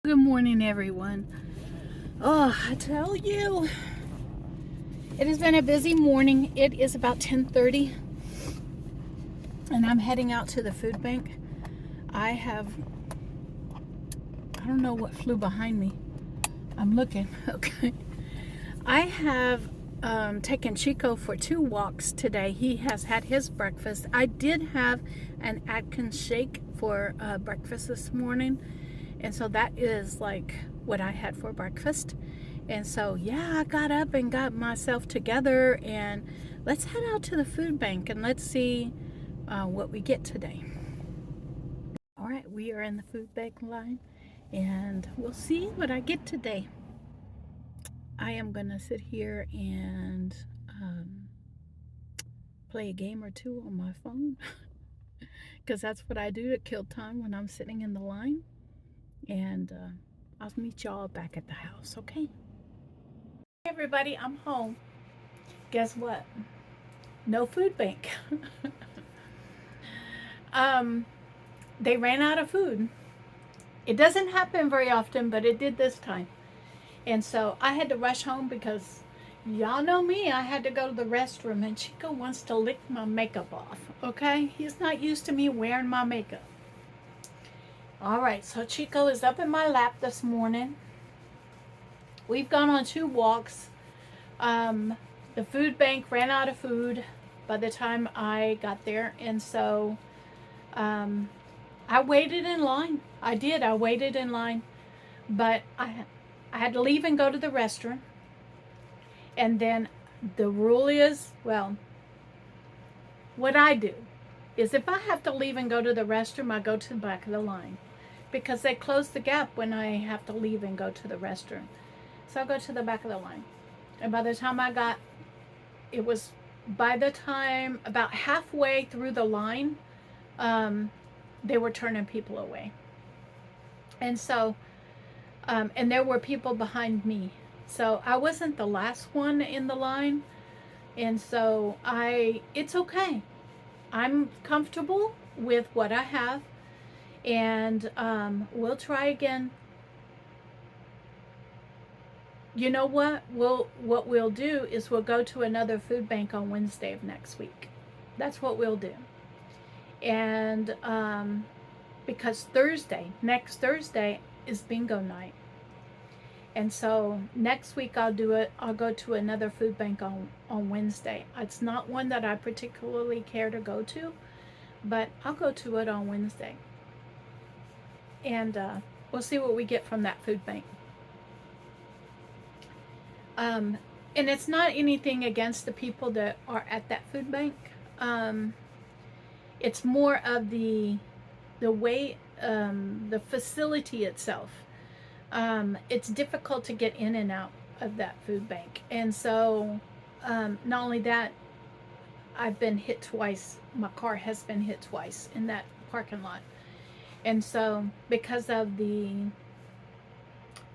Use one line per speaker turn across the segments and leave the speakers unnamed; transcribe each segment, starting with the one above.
Good morning, everyone. Oh, I tell you, it has been a busy morning. It is about 10:30, and I'm heading out to the food bank. I don't know what flew behind me. I'm looking. Okay. I have taken Chico for 2 walks today. He has had his breakfast. I did have an Atkins shake for breakfast this morning. And so that is like what I had for breakfast. And so, yeah, I got up and got myself together, and let's head out to the food bank and let's see what we get today. All right, we are in the food bank line, and we'll see what I get today. I am going to sit here and play a game or two on my phone because that's what I do to kill time when I'm sitting in the line. And I'll meet y'all back at the house, okay? Hey everybody, I'm home. Guess what? No food bank. They ran out of food. It doesn't happen very often, but it did this time. And so I had to rush home because y'all know me. I had to go to the restroom, and Chico wants to lick my makeup off, okay? He's not used to me wearing my makeup. All right, so Chico is up in my lap this morning. We've gone on 2 walks. The food bank ran out of food by the time I got there, and so I waited in line. I waited in line, but I had to leave and go to the restroom. And then the rule is, well, what I do is if I have to leave and go to the restroom, I go to the back of the line because they close the gap when I have to leave and go to the restroom. So I go to the back of the line. And by the time about halfway through the line, they were turning people away. And so, and there were people behind me. So I wasn't the last one in the line. And so it's okay. I'm comfortable with what I have. And we'll try again. You know what? What we'll do is we'll go to another food bank on Wednesday of next week. That's what we'll do. And because next Thursday is bingo night. And so next week I'll go to another food bank on Wednesday. It's not one that I particularly care to go to, but I'll go to it on Wednesday. And we'll see what we get from that food bank. And it's not anything against the people that are at that food bank. It's more of the way, the facility itself. It's difficult to get in and out of that food bank. And so, not only that, I've been hit twice. My car has been hit twice in that parking lot. And so, because of the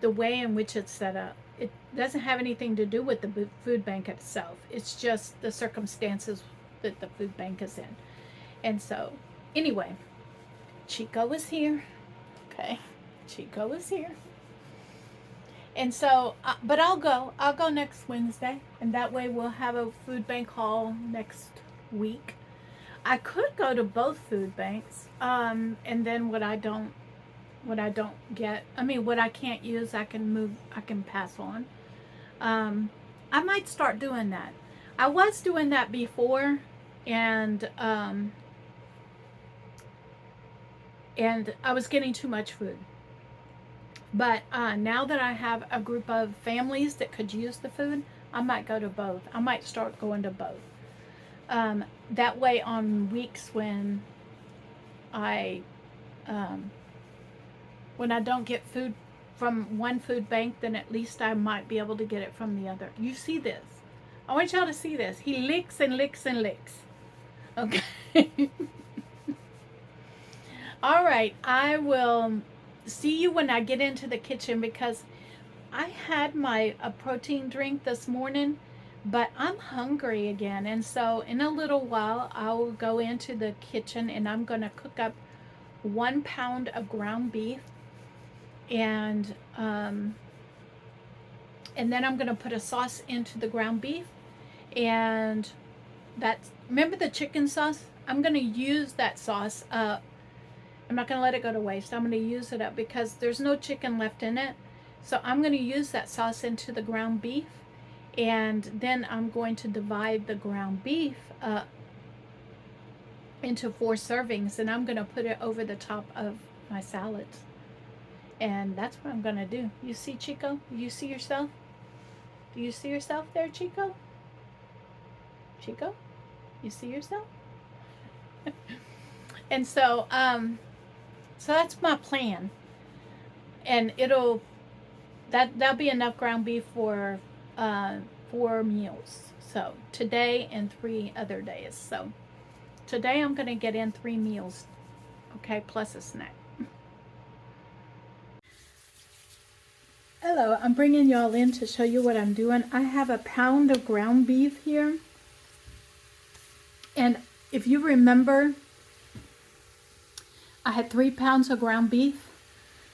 way in which it's set up, it doesn't have anything to do with the food bank itself. It's just the circumstances that the food bank is in. And so, anyway, Chico is here. Okay, Chico is here. And so, but I'll go next Wednesday, and that way we'll have a food bank haul next week. I could go to both food banks, and then what I can't use, I can pass on. I might start doing that. I was doing that before, and I was getting too much food. But now that I have a group of families that could use the food, I might go to both. I might start going to both. That way on weeks when I don't get food from one food bank, then at least I might be able to get it from the other. You see this. I want y'all to see this. He licks and licks and licks. Okay. All right. I will see you when I get into the kitchen because I had a protein drink this morning, but I'm hungry again. And so in a little while, I'll go into the kitchen and I'm going to cook up 1 pound of ground beef And then I'm going to put a sauce into the ground beef. And that's, remember the chicken sauce? I'm going to use that sauce up. I'm not going to let it go to waste. I'm going to use it up because there's no chicken left in it. So I'm going to use that sauce into the ground beef. And then I'm going to divide the ground beef up into 4 servings. And I'm going to put it over the top of my salads. And that's what I'm going to do. You see, Chico? You see yourself? Do you see yourself there, Chico? Chico? You see yourself? And so, so that's my plan. And that'll be enough ground beef for 4 meals. So today and 3 other days. So today I'm going to get in 3 meals. Okay, plus a snack. Hello, I'm bringing y'all in to show you what I'm doing. I have a pound of ground beef here. And if you remember, I had 3 pounds of ground beef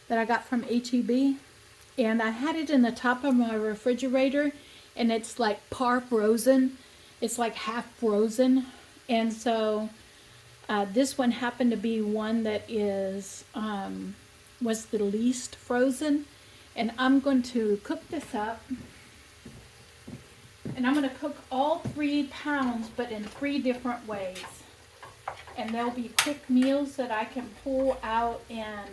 that I got from HEB. And I had it in the top of my refrigerator. And it's like par frozen. It's like half frozen. And so this one happened to be one that was the least frozen. And I'm going to cook this up. And I'm going to cook all 3 pounds, but in 3 different ways. And they'll be quick meals that I can pull out and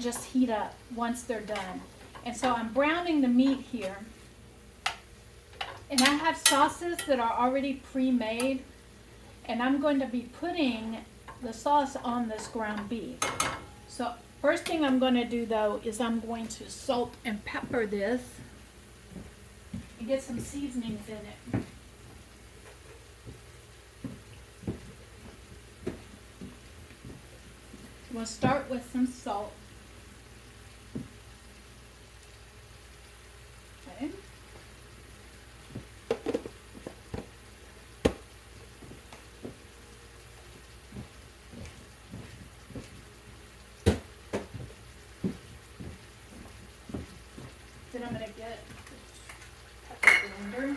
just heat up once they're done. And so I'm browning the meat here. And I have sauces that are already pre-made. And I'm going to be putting the sauce on this ground beef. So first thing I'm going to do, though, is I'm going to salt and pepper this and get some seasonings in it. We'll start with some salt. Okay. Then I'm going to get a pepper blender.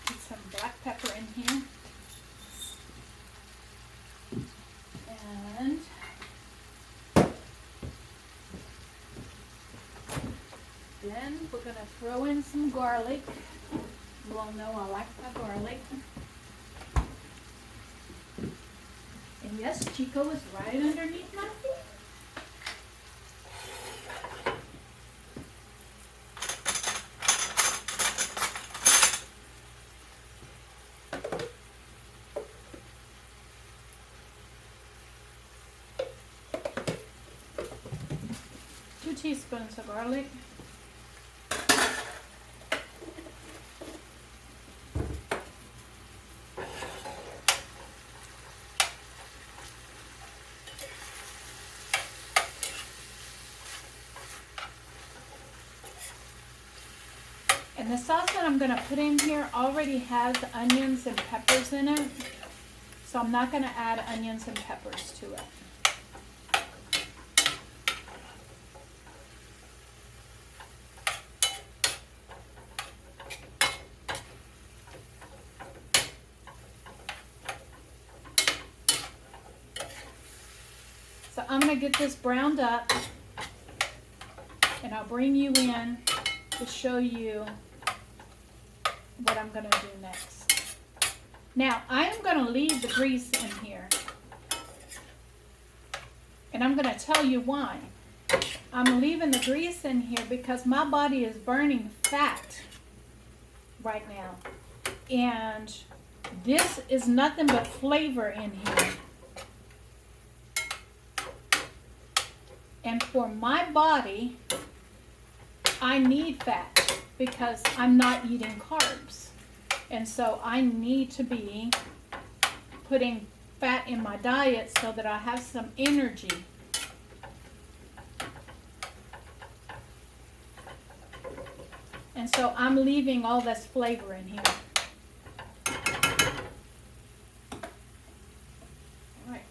Get some black pepper in here. And then we're going to throw in some garlic. You all know I like my garlic. And yes, Chico is right underneath my feet. Teaspoons of garlic. And the sauce that I'm going to put in here already has onions and peppers in it, so I'm not going to add onions and peppers to it. So I'm going to get this browned up, and I'll bring you in to show you what I'm going to do next. Now, I am going to leave the grease in here, and I'm going to tell you why. I'm leaving the grease in here because my body is burning fat right now, and this is nothing but flavor in here. And for my body, I need fat. because I'm not eating carbs. And so I need to be putting fat in my diet so that I have some energy. And so I'm leaving all this flavor in here. All right.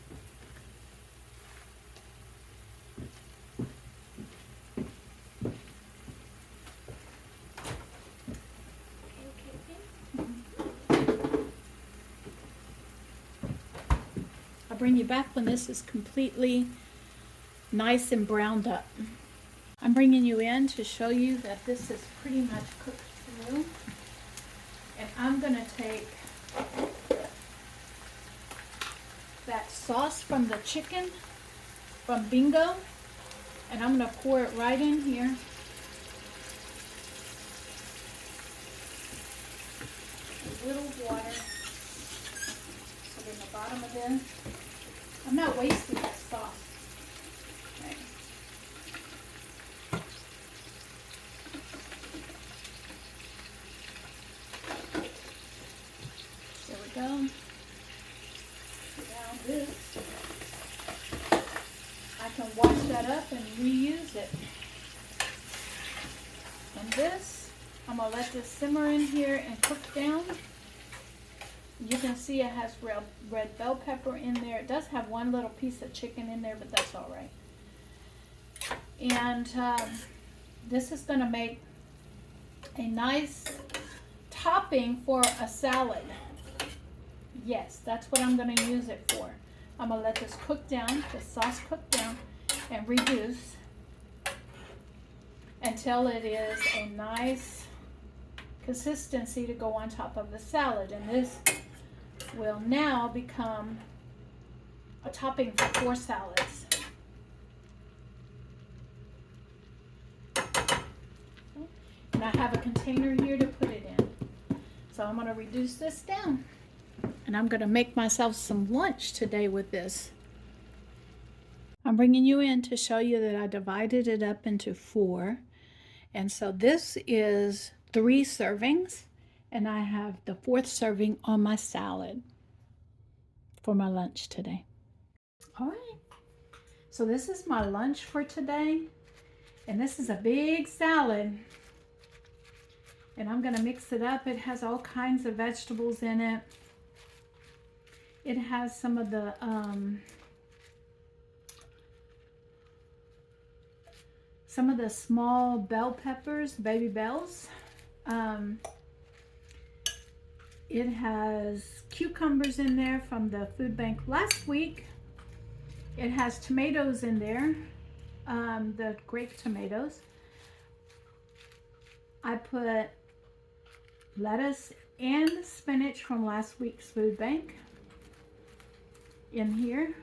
I'll bring you back when this is completely nice and browned up. I'm bringing you in to show you that this is pretty much cooked through. And I'm going to take that sauce from the chicken from Bingo, and I'm going to pour it right in here. A little water. Put in the bottom of this. I'm not wasting that sauce. Okay. There we go. Now this, I can wash that up and reuse it. And this, I'm going to let this simmer in here and cook down. You can see it has red bell pepper in there. It does have one little piece of chicken in there, but that's all right. And this is going to make a nice topping for a salad. Yes, that's what I'm going to use it for. I'm going to let this cook down, the sauce cook down, and reduce until it is a nice consistency to go on top of the salad. And this will now become a topping for 4 salads. And I have a container here to put it in. So I'm going to reduce this down. And I'm going to make myself some lunch today with this. I'm bringing you in to show you that I divided it up into 4. And so this is 3 servings. And I have the 4th serving on my salad for my lunch today. All right. So this is my lunch for today. And this is a big salad. And I'm going to mix it up. It has all kinds of vegetables in it. It has some of the small bell peppers, baby bells. It has cucumbers in there from the food bank last week. It has tomatoes in there, the grape tomatoes. I put lettuce and spinach from last week's food bank in here.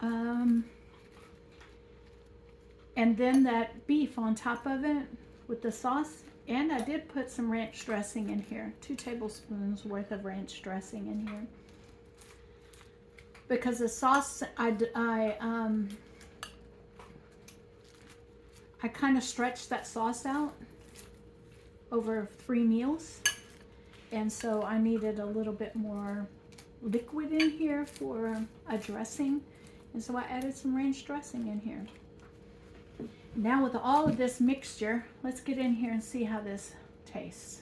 And then that beef on top of it with the sauce. And I did put some ranch dressing in here, 2 tablespoons worth of ranch dressing in here. Because the sauce, I kind of stretched that sauce out over 3 meals. And so I needed a little bit more liquid in here for a dressing. And so I added some ranch dressing in here. Now with all of this mixture, let's get in here and see how this tastes.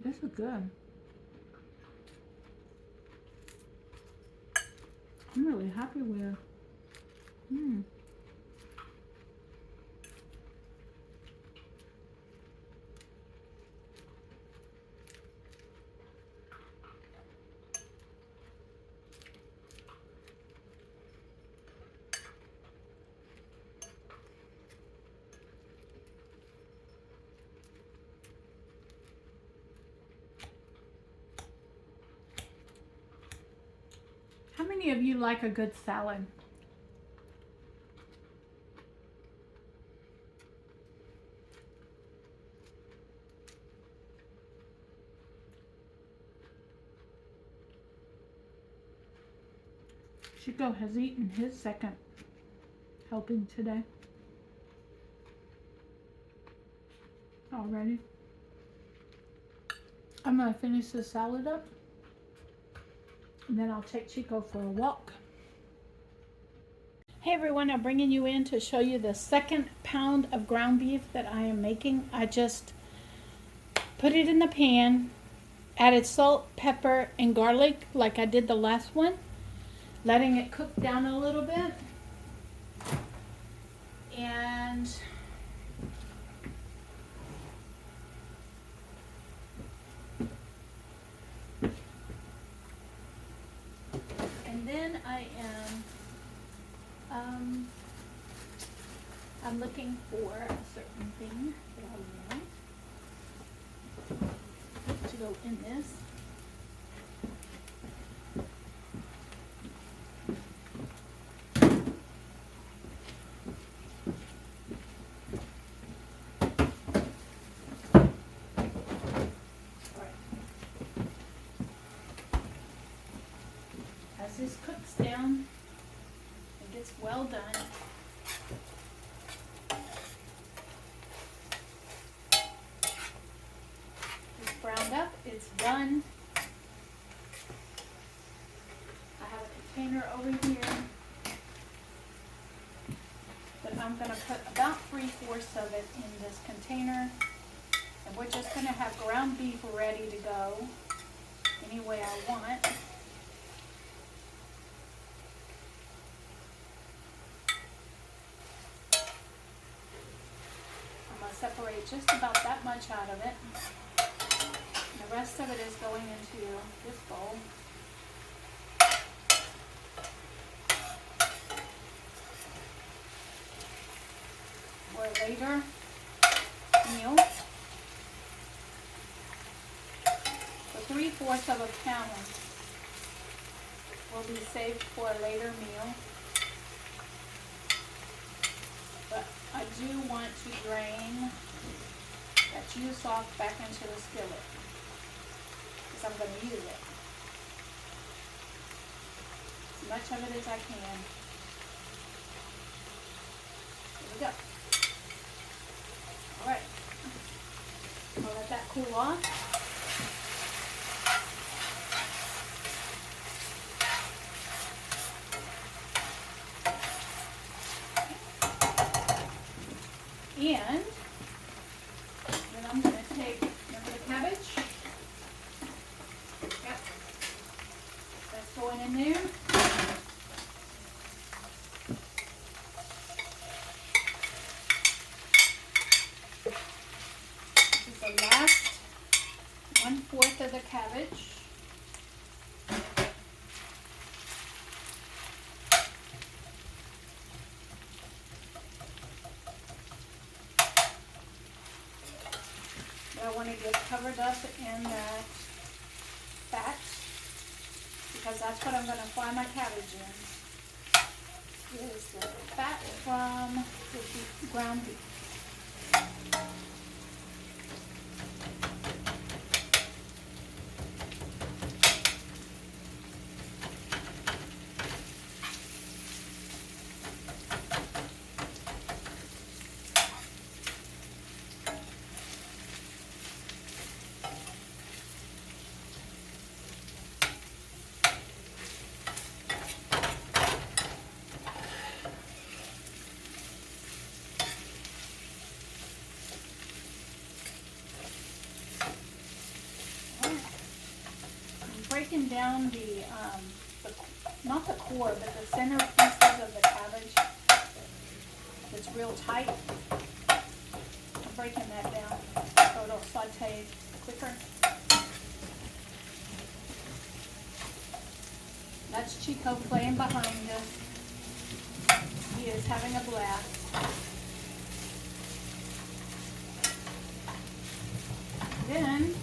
This is good. I'm really happy with it. How many of you like a good salad? Chico has eaten his second helping today already. I'm gonna finish the salad up and then I'll take Chico for a walk. Hey everyone, I'm bringing you in to show you the second pound of ground beef that I am making. I just put it in the pan, added salt, pepper, and garlic like I did the last one, letting it cook down a little bit. And then I'm looking for a certain thing that I want to go in this. As this cooks down and gets well done, it's browned up, it's done. I have a container over here that I'm going to put about 3/4 of it in this container, and we're just going to have ground beef ready to go any way I want. Separate just about that much out of it. And the rest of it is going into this bowl. For a later meal. The 3/4 of a pound will be saved for a later meal. But I do want to drain that juice off back into the skillet because I'm going to use it. As much of it as I can. There we go. Alright. I'll let that cool off. And then I'm going to take, remember the cabbage? Yep. That's going in there. This is the last 1/4 of the cabbage. I want to get covered up in that fat because that's what I'm going to fry my cabbage in, is the fat from the ground beef. Breaking down the not the core, but the center pieces of the cabbage. It's real tight. I'm breaking that down so it'll saute quicker. That's Chico playing behind us. He is having a blast. Then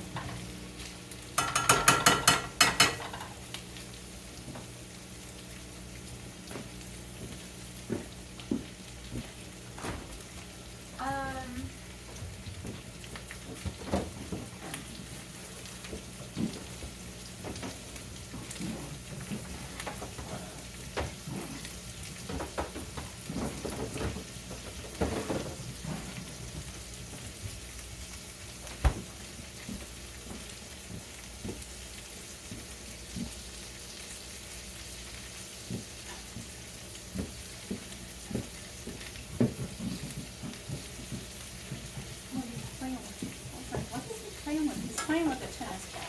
playing with a tennis ball.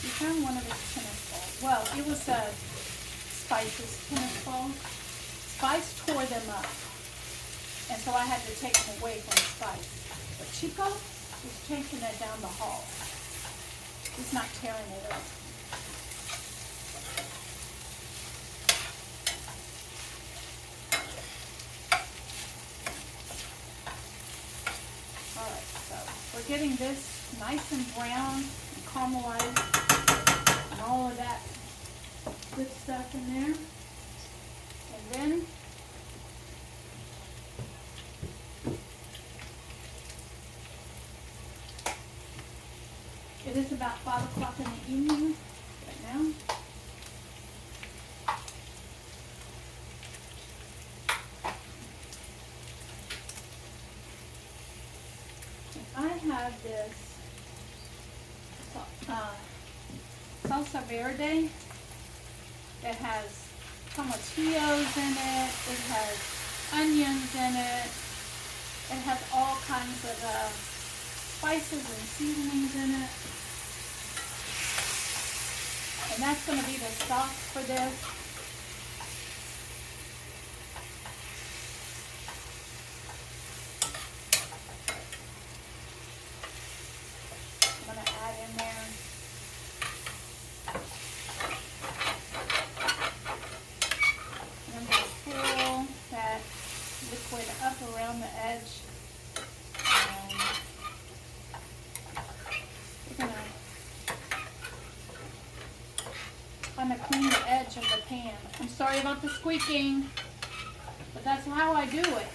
He found one of his tennis balls. Well, it was Spice's tennis ball. Spice tore them up. And so I had to take them away from Spice. But Chico is chasing it down the hall. He's not tearing it up. Alright, so we're getting this nice and brown and caramelized and all of that good stuff in there. And then it is about 5 o'clock in the evening right now. I have this salsa verde that has tomatillos in it. It has onions in it. It has all kinds of spices and seasonings in it. And that's going to be the sauce for this. I'm going to add in there and I'm going to pull that liquid up around the edge. I'm going to clean the edge of the pan. I'm sorry about the squeaking, but that's how I do it.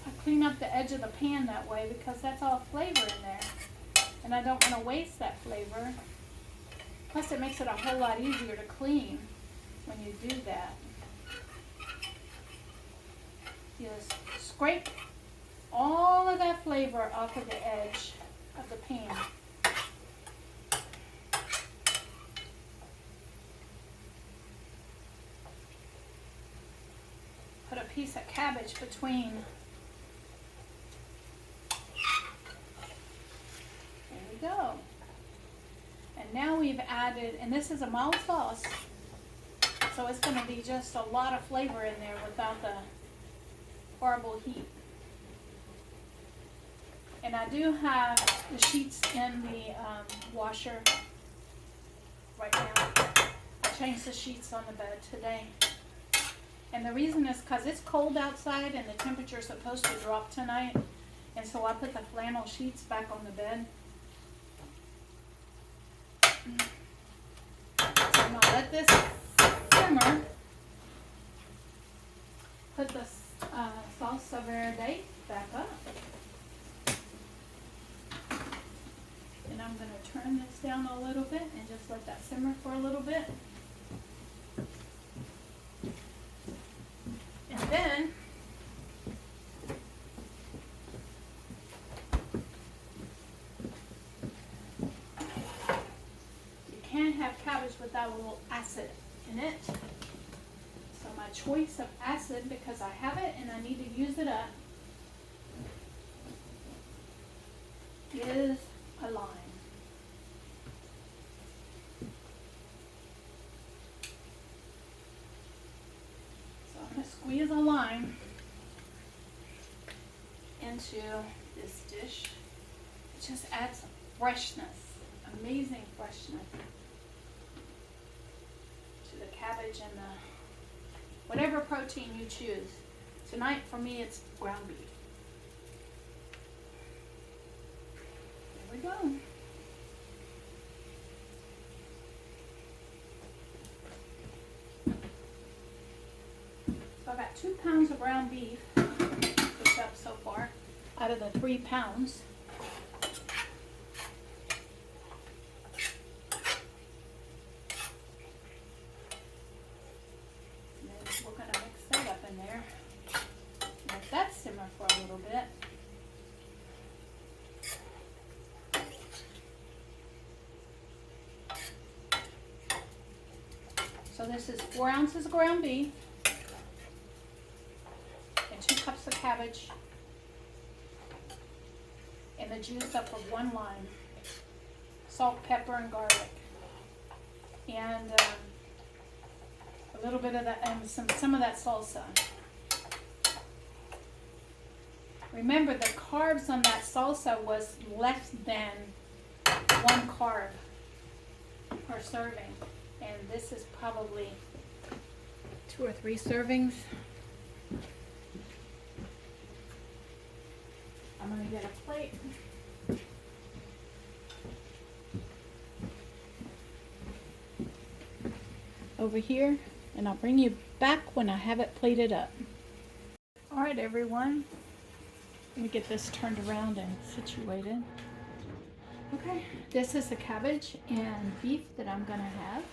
I clean up the edge of the pan that way because that's all flavor in there. And I don't want to waste that flavor. Plus it makes it a whole lot easier to clean when you do that. You just scrape all of that flavor off of the edge of the pan. Put a piece of cabbage between. There we go. And now we've added, and this is a mild sauce, so it's going to be just a lot of flavor in there without the horrible heat. And I do have the sheets in the washer right now. I changed the sheets on the bed today. And the reason is because it's cold outside and the temperature is supposed to drop tonight. And so I put the flannel sheets back on the bed. So I'm going to let this simmer. Put the salsa verde back up. And I'm going to turn this down a little bit and just let that simmer for a little bit. And then you can't have cabbage without a little acid in it. So my choice of acid, because I have it and I need to use it up, is a lime. Squeeze a lime into this dish. It just adds freshness, amazing freshness to the cabbage and the whatever protein you choose. Tonight for me it's ground beef. There we go. I've got 2 pounds of ground beef cooked up so far out of the 3 pounds. And then we're going to mix that up in there. Let that simmer for a little bit. So this is 4 ounces of ground beef. 2 cups of cabbage and the juice up of 1 lime. salt, pepper, and garlic, and a little bit of that, and some of that salsa. Remember, the carbs on that salsa was less than 1 carb per serving, and this is probably 2 or 3 servings. I'm gonna get a plate. Over here, and I'll bring you back when I have it plated up. All right, everyone. Let me get this turned around and situated. Okay, this is the cabbage and beef that I'm gonna have.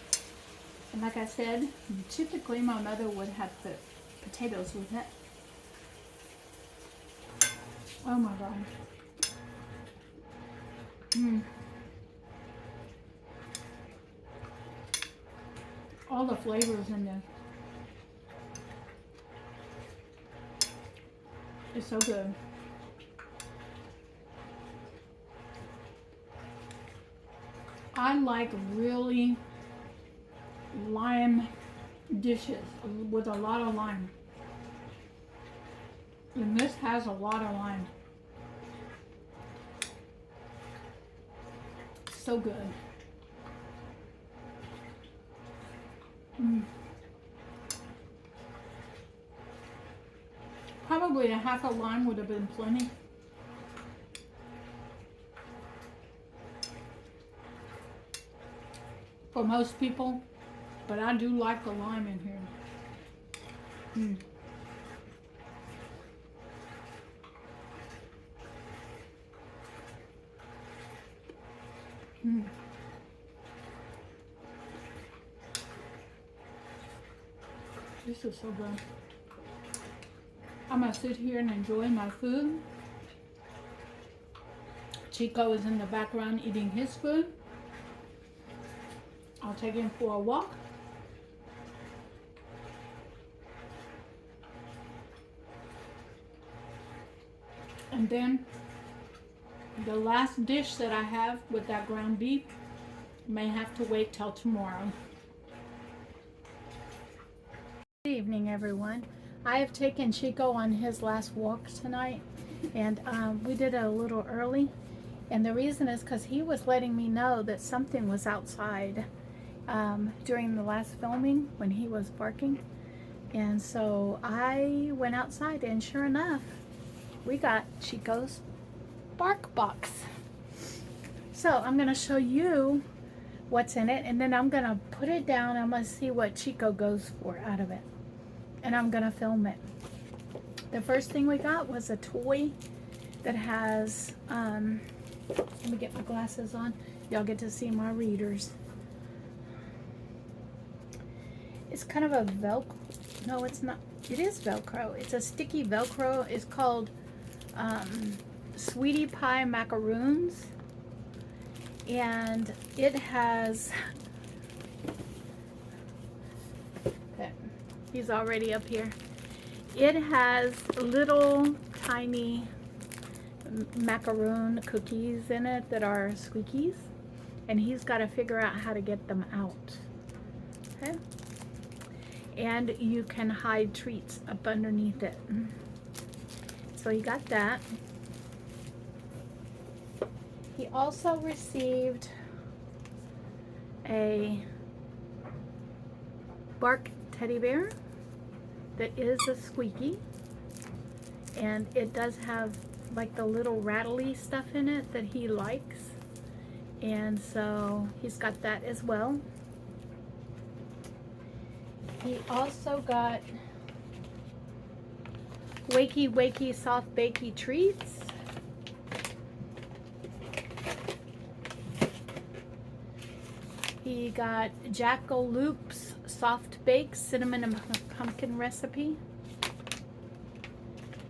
And like I said, typically my mother would have put potatoes with it. Oh my God. All the flavors in there. It's so good. I like really lime dishes with a lot of lime. And this has a lot of lime. So good. Probably a half a lime would have been plenty. For most people, but I do like the lime in here. This is so good. I'm gonna sit here and enjoy my food. Chico is in the background eating his food. I'll take him for a walk. And then the last dish that I have with that ground beef may have to wait till tomorrow. Good evening, everyone. I have taken Chico on his last walk tonight, and we did it a little early. And the reason is because he was letting me know that something was outside during the last filming when he was barking. And so I went outside, and sure enough, we got Chico's bark box. So I'm going to show you what's in it, and then I'm going to put it down. I'm going to see what Chico goes for out of it, and I'm going to film it. The first thing we got was a toy that has, let me get my glasses on. Y'all get to see my readers. It's kind of a Velcro. No, it's not. It is Velcro. It's a sticky Velcro. It's called Sweetie Pie Macaroons. And it has, okay, he's already up here. It has little tiny macaroon cookies in it that are squeakies. And he's got to figure out how to get them out. Okay. And you can hide treats up underneath it. So he got that. He also received a bark teddy bear that is a squeaky, and it does have like the little rattly stuff in it that he likes, and so he's got that as well. He also got Wakey Wakey Soft Bakey Treats. He got Jackaloop's Soft Bake Cinnamon and Pumpkin Recipe.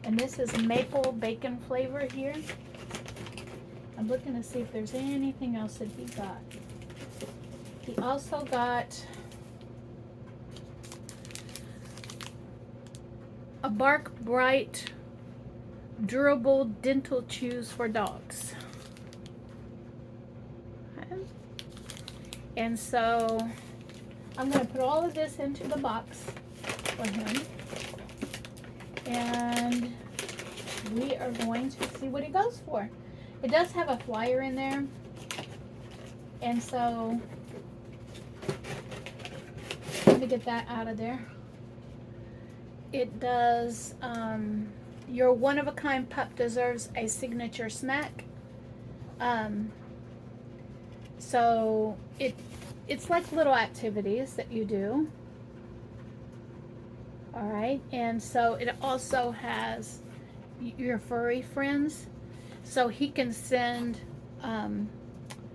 And this is maple bacon flavor here. I'm looking to see if there's anything else that he got. He also got a Bark Bright Durable Dental Chews for dogs. Okay. him. And so I'm going to put all of this into the box for him. And we are going to see what he goes for. It does have a flyer in there. And so let me get that out of there. It does, your one-of-a-kind pup deserves a signature snack. So it's like little activities that you do. All right, and so it also has your furry friends, so he can send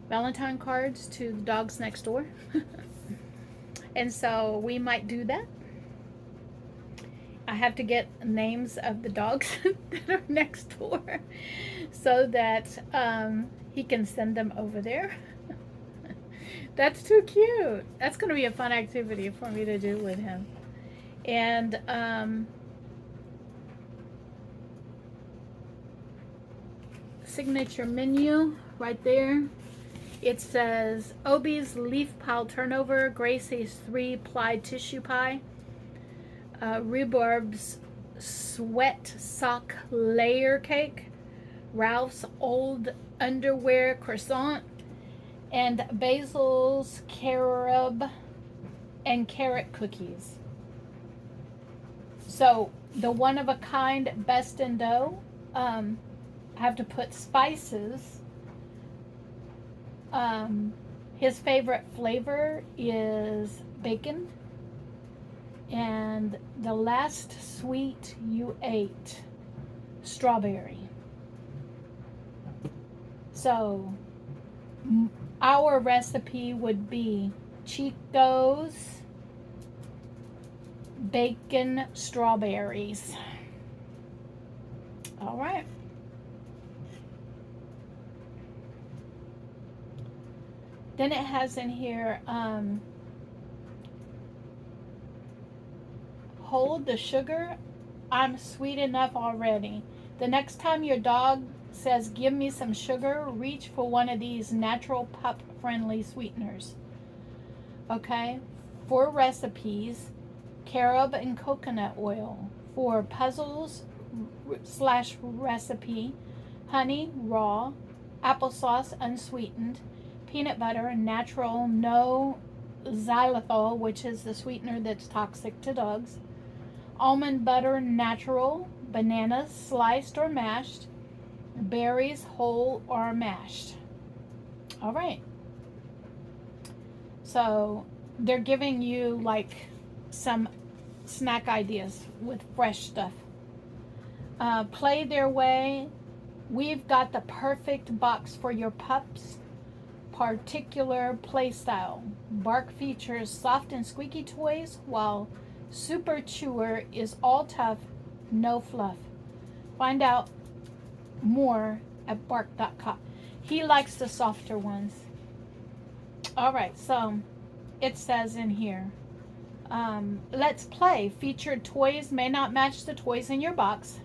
Valentine cards to the dogs next door. And so we might do that. I have to get names of the dogs that are next door so that he can send them over there. That's too cute. That's going to be a fun activity for me to do with him. And signature menu right there. It says Obie's leaf pile turnover, Gracie's 3-ply tissue pie, Rhubarb's sweat sock layer cake, Ralph's old underwear croissant, and Basil's carob and carrot cookies. So the one-of-a-kind best in dough, I have to put spices. His favorite flavor is bacon. And the last sweet you ate, strawberry. So our recipe would be Chico's bacon strawberries. All right. Then it has in here, hold the sugar. I'm sweet enough already. The next time your dog says, give me some sugar, reach for one of these natural pup-friendly sweeteners. Okay? For recipes, carob and coconut oil. For puzzles / recipe, honey, raw, applesauce, unsweetened, peanut butter, natural, no xylitol, which is the sweetener that's toxic to dogs, almond butter, natural, bananas, sliced or mashed, berries, whole or mashed. All right. So they're giving you like some snack ideas with fresh stuff. Play their way. We've got the perfect box for your pups. Particular play style. Bark features soft and squeaky toys, while Super Chewer is all tough, no fluff. Find out more at bark.com. He likes the softer ones. All right, so it says in here, let's play. Featured toys may not match the toys in your box.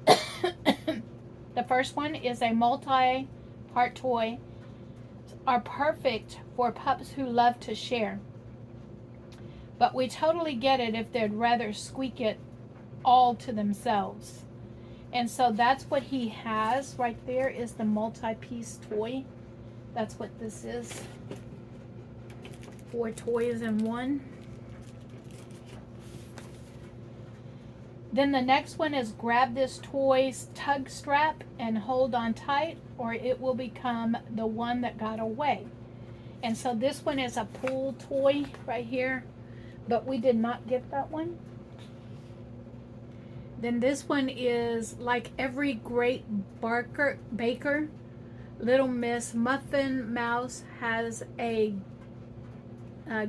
The first one is a multi-part toy. Are perfect for pups who love to share. But we totally get it if they'd rather squeak it all to themselves. And so that's what he has right there, is the multi-piece toy. That's what this is. 4 toys in one. Then the next one is grab this toy's tug strap and hold on tight, or it will become the one that got away. And so this one is a pool toy right here, but we did not get that one. Then this one is like every great baker, Little Miss Muffin Mouse has a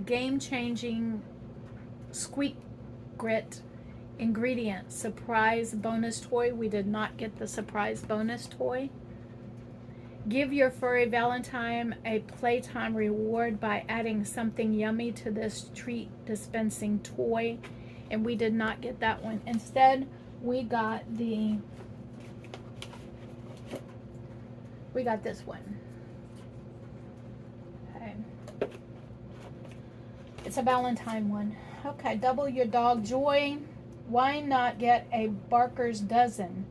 game-changing squeak grit ingredient surprise bonus toy. We did not get the surprise bonus toy. Give your furry Valentine a playtime reward by adding something yummy to this treat dispensing toy. And we did not get that one. Instead, we got this one. It's a Valentine one. Okay, double your dog joy. Why not get a Barker's dozen?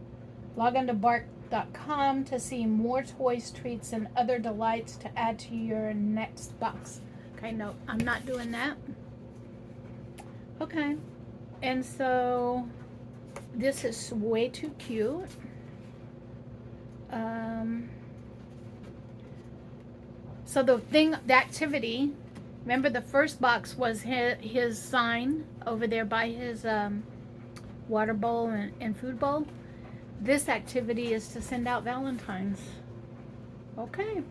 Log on to bark.com to see more toys, treats, and other delights to add to your next box. Okay, no, I'm not doing that. Okay, and so this is way too cute. So the activity, remember the first box was his sign over there by his water bowl and food bowl. This activity is to send out Valentines. Okay.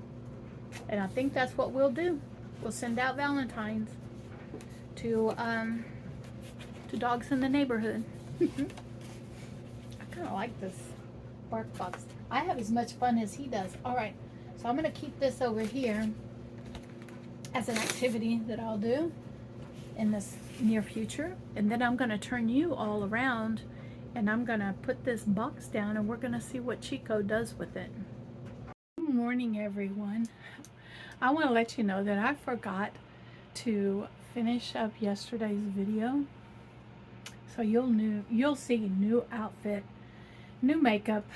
And I think that's what we'll do. We'll send out Valentines to dogs in the neighborhood. I kind of like this bark box. I have as much fun as he does. All right. So I'm going to keep this over here as an activity that I'll do in this near future. And then I'm going to turn you all around and I'm going to put this box down and we're going to see what Chico does with it. Good morning, everyone. I want to let you know that I forgot to finish up yesterday's video. So you'll see new outfit, new makeup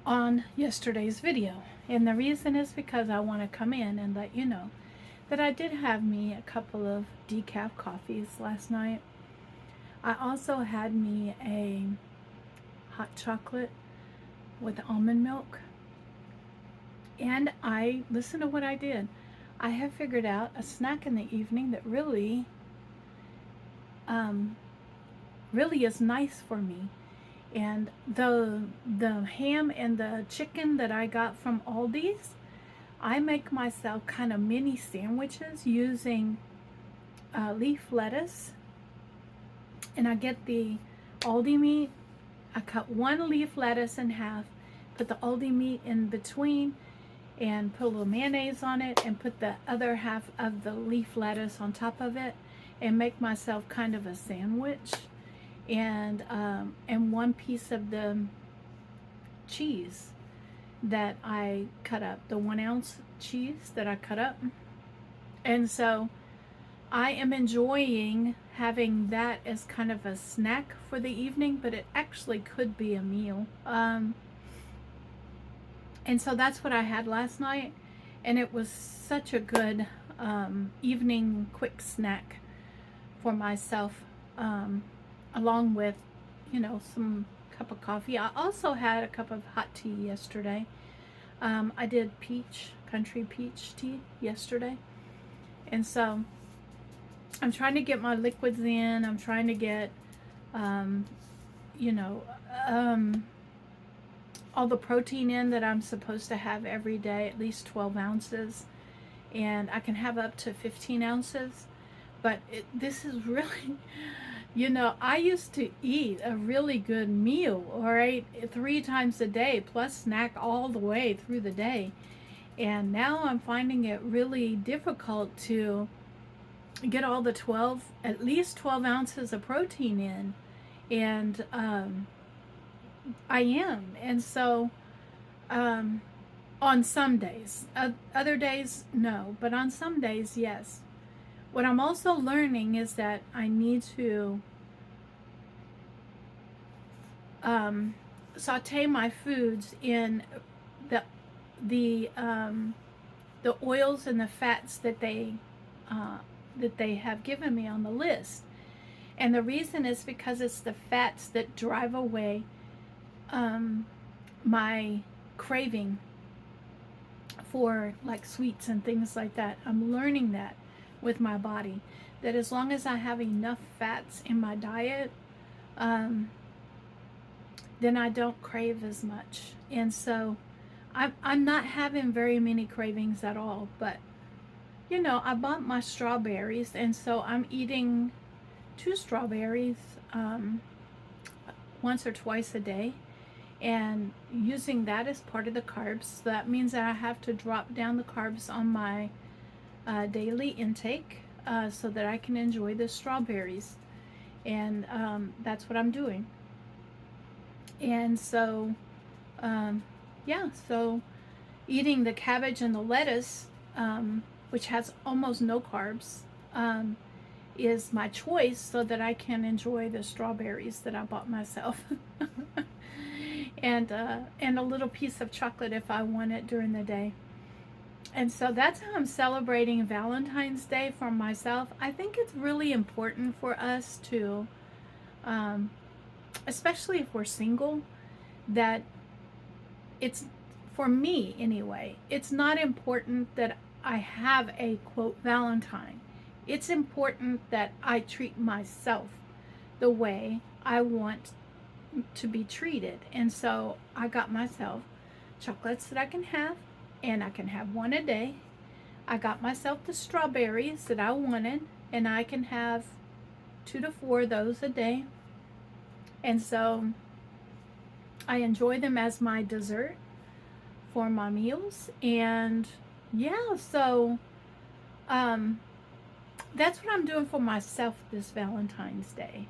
on yesterday's video. And the reason is because I want to come in and let you know that I did have me a couple of decaf coffees last night. I also had me a hot chocolate with almond milk. And listen to what I did. I have figured out a snack in the evening that really is nice for me. And the ham and the chicken that I got from Aldi's, I make myself kind of mini sandwiches using leaf lettuce. And I get the Aldi meat. I cut one leaf lettuce in half, put the Aldi meat in between, and put a little mayonnaise on it, and put the other half of the leaf lettuce on top of it, and make myself kind of a sandwich. And one piece of the cheese that I cut up, the 1 ounce cheese that I cut up. And so I am enjoying having that as kind of a snack for the evening, but it actually could be a meal. And so that's what I had last night, and it was such a good evening quick snack for myself, along with, some cup of coffee. I also had a cup of hot tea yesterday. I did country peach tea yesterday, and so I'm trying to get my liquids in. I'm trying to get, all the protein in that I'm supposed to have every day, at least 12 ounces. And I can have up to 15 ounces. But this is really, I used to eat a really good meal, all right, 3 times a day, plus snack all the way through the day. And now I'm finding it really difficult to get all the at least 12 ounces of protein in. And I am. And so on some days, other days, no, but on some days, yes. What I'm also learning is that I need to saute my foods in the oils and the fats that they have given me on the list. And the reason is because it's the fats that drive away my craving for like sweets and things like that. I'm learning that with my body, that as long as I have enough fats in my diet, then I don't crave as much. And so I'm not having very many cravings at all. But I bought my strawberries, and so I'm eating 2 strawberries once or twice a day, and using that as part of the carbs. So that means that I have to drop down the carbs on my daily intake so that I can enjoy the strawberries. And that's what I'm doing. And so so eating the cabbage and the lettuce which has almost no carbs, is my choice so that I can enjoy the strawberries that I bought myself. And a little piece of chocolate if I want it during the day. And so that's how I'm celebrating Valentine's Day for myself. I think it's really important for us to, um, especially if we're single, that it's, for me anyway, it's not important that I have a quote Valentine. It's important that I treat myself the way I want to be treated. And so I got myself chocolates that I can have, and I can have one a day. I got myself the strawberries that I wanted, and I can have 2 to 4 of those a day. And so I enjoy them as my dessert for my meals. And yeah, so that's what I'm doing for myself this Valentine's Day.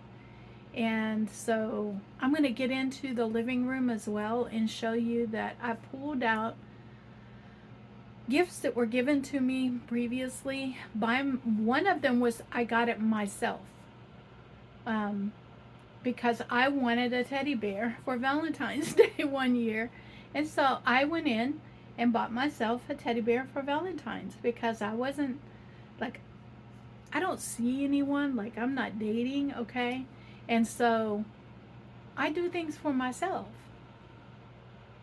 And so I'm going to get into the living room as well and show you that I pulled out gifts that were given to me previously. One of them was I got it myself, because I wanted a teddy bear for Valentine's Day one year. And so I went in and bought myself a teddy bear for Valentine's, because I wasn't, like, I don't see anyone, like, I'm not dating, okay? And so I do things for myself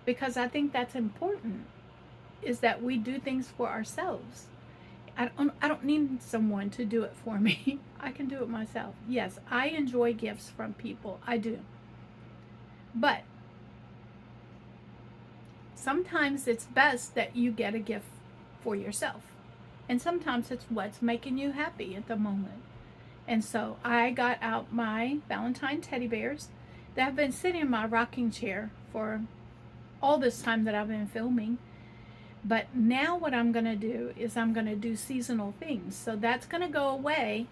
because I think that's important, is that we do things for ourselves. I don't need someone to do it for me. I can do it myself. Yes, I enjoy gifts from people. I do. But sometimes it's best that you get a gift for yourself. And sometimes it's what's making you happy at the moment. And so I got out my Valentine teddy bears that have been sitting in my rocking chair for all this time that I've been filming. But now what I'm going to do is I'm going to do seasonal things. So that's going to go away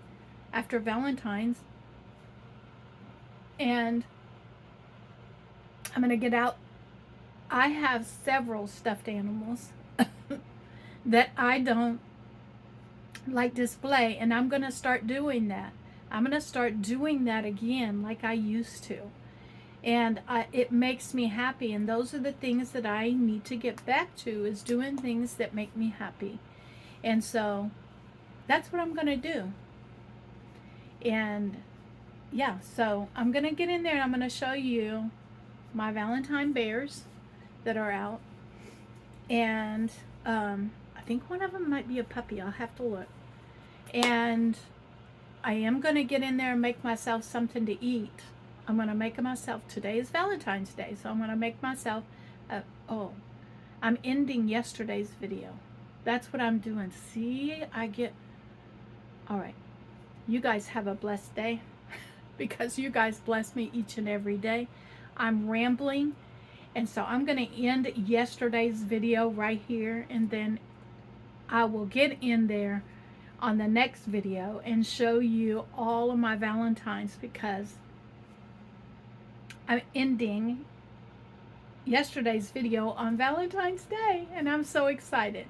after Valentine's. And I'm going to get out. I have several stuffed animals that I don't like display, and I'm going to start doing that. I'm going to start doing that again like I used to. And it makes me happy, and those are the things that I need to get back to, is doing things that make me happy. And so that's what I'm going to do. And yeah, so I'm going to get in there and I'm going to show you my Valentine bears that are out. And I think one of them might be a puppy. I'll have to look. And I am going to get in there and make myself something to eat. I'm going to make myself, today is Valentine's Day, so I'm going to make myself, I'm ending yesterday's video. That's what I'm doing. See, all right. You guys have a blessed day because you guys bless me each and every day. I'm rambling, and so I'm going to end yesterday's video right here, and then I will get in there on the next video and show you all of my Valentines, because I'm ending yesterday's video on Valentine's Day, and I'm so excited.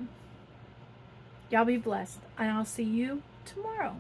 Y'all be blessed, and I'll see you tomorrow.